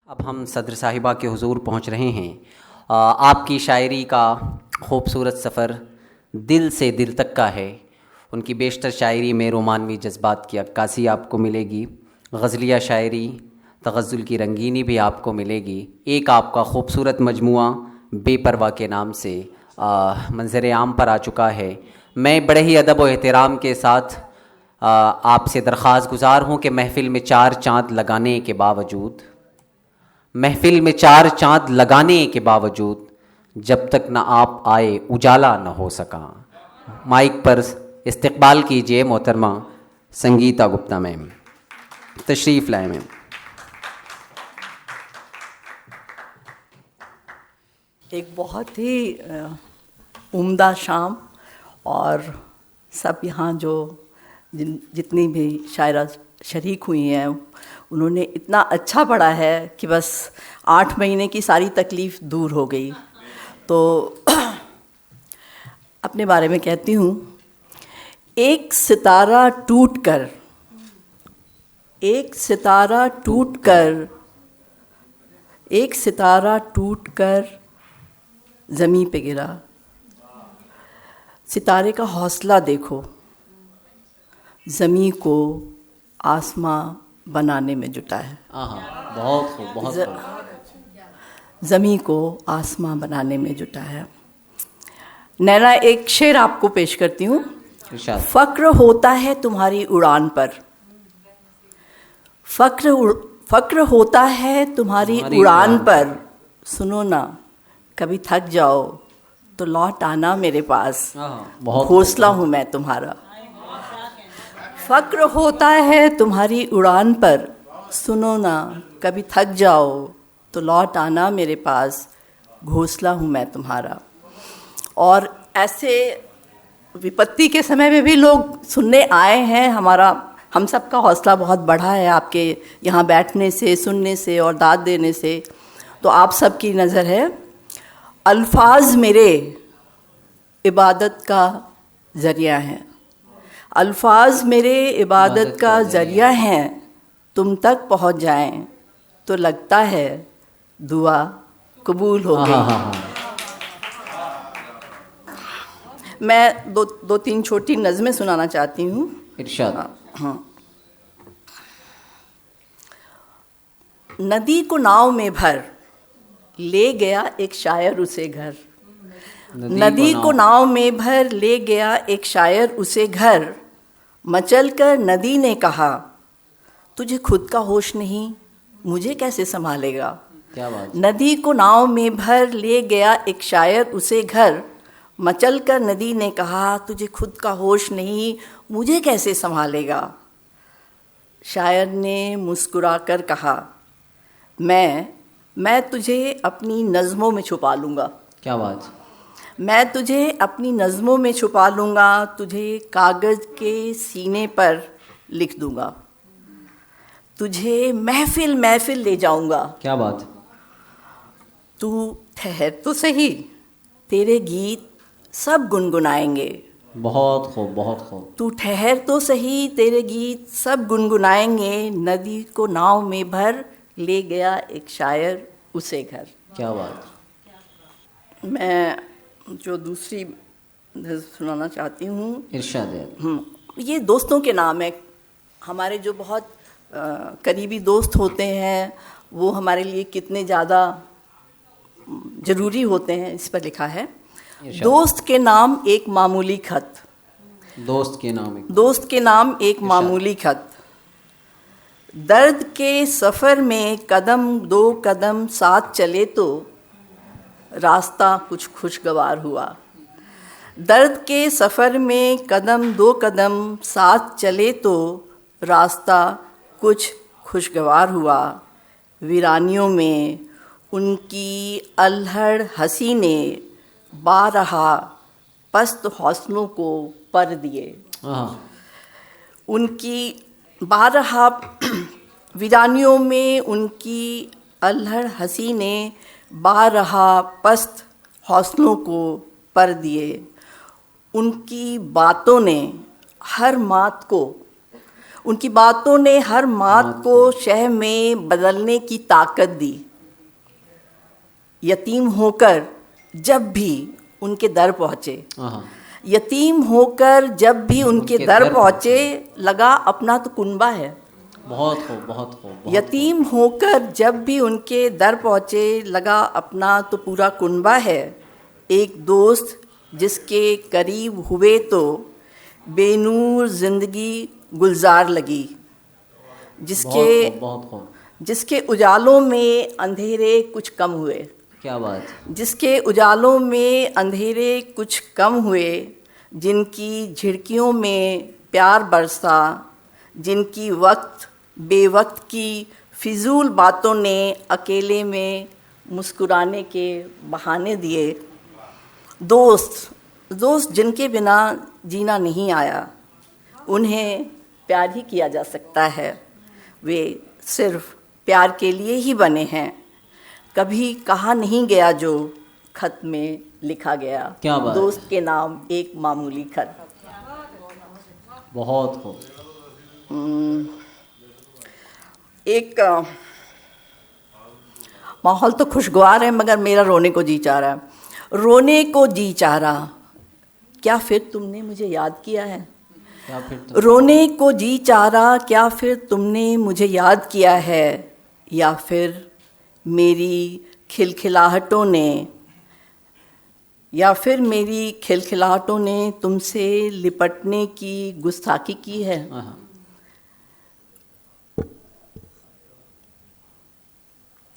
अब हम सदर साहिबा के हुजूर पहुंच रहे हैं। आपकी शायरी का खूबसूरत सफ़र दिल से दिल तक का है। उनकी बेशतर शायरी में रोमानवी जज्बात की अक्कासी आपको मिलेगी, गज़लिया शायरी, तग़ज़्ज़ुल की रंगीनी भी आपको मिलेगी। एक आपका खूबसूरत मजमुआ बेपरवा के नाम से मंज़र आम पर आ चुका है। मैं बड़े ही अदब व एहतराम के साथ आपसे दरख्वास्त गुज़ार हूँ कि महफ़िल में चार चाँद लगाने के बावजूद, महफिल में चार चांद लगाने के बावजूद जब तक न आप आए उजाला न हो सका। माइक पर इस्तकबाल कीजिए मोहतरमा संगीता गुप्ता मैम, तशरीफ़ लाए मैम। एक बहुत ही उम्दा शाम, और सब यहाँ जो जितनी भी शायरा शरीक हुई हैं उन्होंने इतना अच्छा पढ़ा है कि बस 8 महीने की सारी तकलीफ़ दूर हो गई। तो अपने बारे में कहती हूँ। एक सितारा टूटकर, एक सितारा टूटकर, एक सितारा टूटकर ज़मीं पे गिरा। सितारे का हौसला देखो, ज़मीं को आसमां बनाने में जुटा है। बहुत खूब, बहुत खूब। ज़मीं को आसमां बनाने में जुटा है। नैना, एक शेर आपको पेश करती हूँ। फ़क्र होता है तुम्हारी उड़ान पर, फ़क्र होता है तुम्हारी उड़ान पर। सुनो ना, कभी थक जाओ तो लौट आना मेरे पास, घोंसला हूँ मैं तुम्हारा। फ़क्र होता है तुम्हारी उड़ान पर, सुनो ना, कभी थक जाओ तो लौट आना मेरे पास, घोंसला हूँ मैं तुम्हारा। और ऐसे विपत्ति के समय में भी लोग सुनने आए हैं। हम सब का हौसला बहुत बढ़ा है आपके यहाँ बैठने से, सुनने से और दाद देने से। तो आप सब की नज़र है। अल्फाज मेरे इबादत का ज़रिया हैं, अल्फाज मेरे इबादत का ज़रिया हैं। तुम तक पहुँच जाएं तो लगता है दुआ कबूल हो गई। मैं दो तीन छोटी नज़में सुनाना चाहती हूँ। इरशाद। हाँ। नदी को नाव में भर ले गया एक शायर उसे घर, नदी को नाव में भर ले गया एक शायर उसे घर। मचल कर नदी ने कहा तुझे खुद का होश नहीं, मुझे कैसे संभालेगा। क्या बात। नदी को नाव में भर ले गया एक शायर उसे घर, मचल कर नदी ने कहा तुझे खुद का होश नहीं, मुझे कैसे संभालेगा। शायर ने मुस्कुरा कर कहा मैं तुझे अपनी नज़मों में छुपा लूँगा। क्या बात। मैं तुझे अपनी नज़मों में छुपा लूँगा, तुझे कागज़ के सीने पर लिख दूँगा, तुझे महफिल महफिल ले जाऊँगा। क्या बात। तू ठहर तो सही, तेरे गीत सब गुनगुनाएंगे। बहुत खूब, बहुत खूब। तू ठहर तो सही, तेरे गीत सब गुनगुनाएंगे। नदी को नाव में भर ले गया एक शायर उसे घर। क्या बात। मैं जो दूसरी सुनाना चाहती हूँ, इरशाद है। ये दोस्तों के नाम है। हमारे जो बहुत करीबी दोस्त होते हैं वो हमारे लिए कितने ज़्यादा ज़रूरी होते हैं, इस पर लिखा है। दोस्त के नाम एक मामूली खत, दोस्त के नाम एक मामूली खत। दर्द के सफ़र में कदम दो कदम साथ चले तो रास्ता कुछ खुशगवार हुआ। दर्द के सफ़र में कदम दो कदम साथ चले तो रास्ता कुछ खुशगवार हुआ। वीरानियों में उनकी अल्हड़ हंसी ने बारहा पस्त हौसलों को पर दिए। उनकी बारहा वीरानियों में उनकी अल्हड़ हंसी ने बारहा पस्त हौसलों को पर दिए। उनकी बातों ने हर मात को उनकी बातों ने हर मात को शह में बदलने की ताकत दी। यतीम होकर जब भी उनके दर पहुँचे, यतीम होकर जब भी उनके दर पहुँचे, लगा अपना तो कुनबा है। बहुत खूब, बहुत खूब। यतीम होकर जब भी उनके दर पहुँचे, लगा अपना तो पूरा कुनबा है। एक दोस्त जिसके करीब हुए तो बेनूर जिंदगी गुलजार लगी। जिसके उजालों में अंधेरे कुछ कम हुए। क्या बात। जिसके उजालों में अंधेरे कुछ कम हुए, जिनकी झिड़कियों में प्यार बरसा, जिनकी वक्त बेवक्त की फिजूल बातों ने अकेले में मुस्कुराने के बहाने दिए। दोस्त जिनके बिना जीना नहीं आया, उन्हें प्यार ही किया जा सकता है। वे सिर्फ प्यार के लिए ही बने हैं। कभी कहा नहीं गया जो खत में लिखा गया। क्या बात। दोस्त के नाम एक मामूली खत। बहुत खूब। एक माहौल तो खुशगवार है, मगर मेरा रोने को जी चाह रहा है। रोने को जी चाह रहा, क्या फिर तुमने मुझे याद किया है? रोने को जी चाह रहा, क्या फिर तुमने मुझे याद किया है? या फिर मेरी खिलखिलाहटों ने तुमसे लिपटने की गुस्ताखी की है?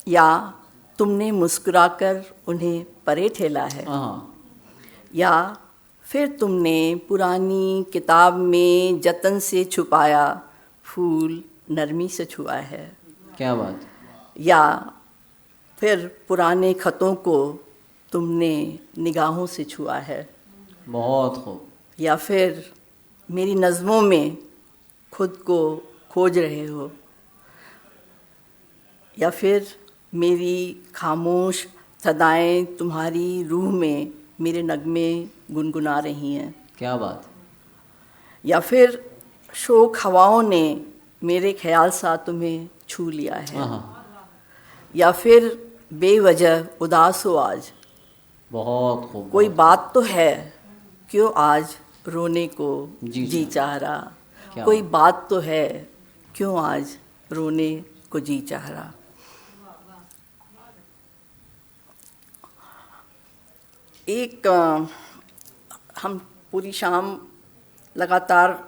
या तुमने मुस्कुराकर उन्हें परे ठेला है? या फिर तुमने पुरानी किताब में जतन से छुपाया फूल नरमी से छुआ है? क्या बात। या फिर पुराने खतों को तुमने निगाहों से छुआ है? बहुत खूब। या फिर मेरी नज़मों में खुद को खोज रहे हो? या फिर मेरी खामोश सदाएं तुम्हारी रूह में मेरे नगमे गुनगुना रही हैं? क्या बात। या फिर शोक हवाओं ने मेरे ख्याल सा तुम्हें छू लिया है? या फिर बेवजह उदास हो आज? बहुत खूब। कोई बात तो है, क्यों आज रोने को जी चाह रहा? कोई बात तो है, क्यों आज रोने को जी चाह रहा? एक हम पूरी शाम लगातार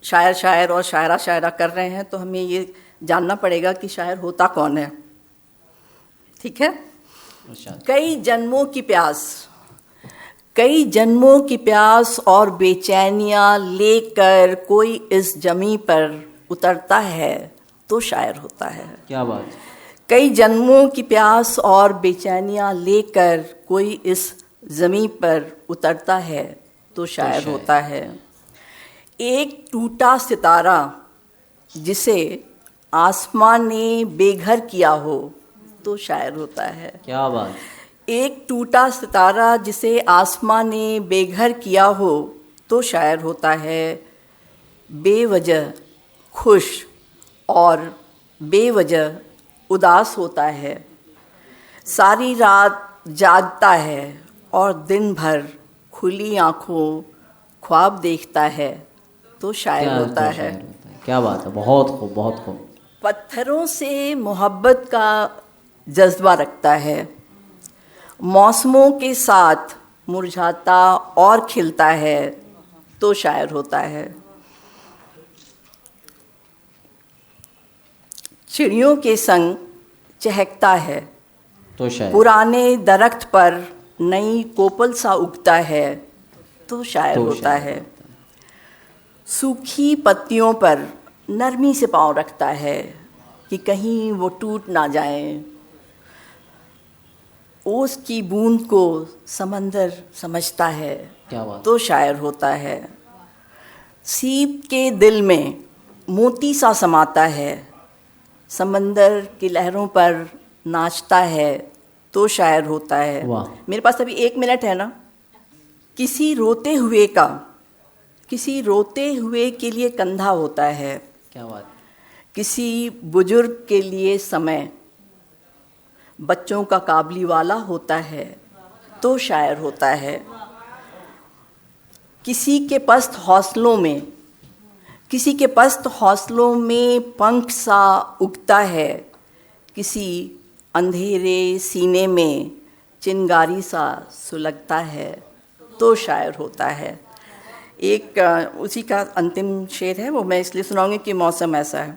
शायर और शायरा कर रहे हैं, तो हमें ये जानना पड़ेगा कि शायर होता कौन है। ठीक है। कई जन्मों की प्यास और बेचैनियाँ लेकर कोई इस जमी पर उतरता है तो शायर होता है। क्या बात। कई जन्मों की प्यास और बेचैनियाँ लेकर कोई इस ज़मीं पर उतरता है तो शायर होता है। एक टूटा सितारा जिसे आसमान ने बेघर किया हो तो शायर होता है। क्या बात। एक टूटा सितारा जिसे आसमान ने बेघर किया हो तो शायर होता है। बेवजह खुश और बेवजह उदास होता है। सारी रात जागता है और दिन भर खुली आँखों ख्वाब देखता है तो शायर होता है। क्या बात है। बहुत खूब, बहुत खूब। पत्थरों से मोहब्बत का जज्बा रखता है। मौसमों के साथ मुरझाता और खिलता है तो शायर होता है। चिड़ियों के संग चहकता है तो शायर। पुराने दरख्त पर नई कोपल सा उगता है तो शायर होता है। सूखी पत्तियों पर नरमी से पाँव रखता है कि कहीं वो टूट ना जाएं। ओस की बूंद को समंदर समझता है तो शायर होता है। सीप के दिल में मोती सा समाता है, समंदर की लहरों पर नाचता है तो शायर होता है। मेरे पास अभी 1 मिनट है ना। किसी रोते हुए किसी रोते हुए के लिए कंधा होता है, क्या बात। किसी बुजुर्ग के लिए समय, बच्चों का काबली वाला होता है तो शायर होता है। किसी के पस्त हौसलों में पंख सा उगता है, किसी अंधेरे सीने में चिंगारी सा सुलगता है तो शायर होता है। एक उसी का अंतिम शेर है, वो मैं इसलिए सुनाऊंगी कि मौसम ऐसा है।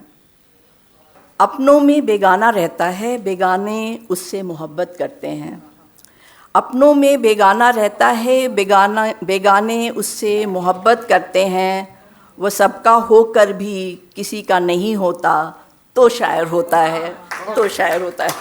अपनों में बेगाना रहता है, बेगाने उससे मोहब्बत करते हैं। अपनों में बेगाना रहता है, बेगाने उससे मोहब्बत करते हैं। वो सबका होकर भी किसी का नहीं होता तो शायर होता है, तो शायर होता है।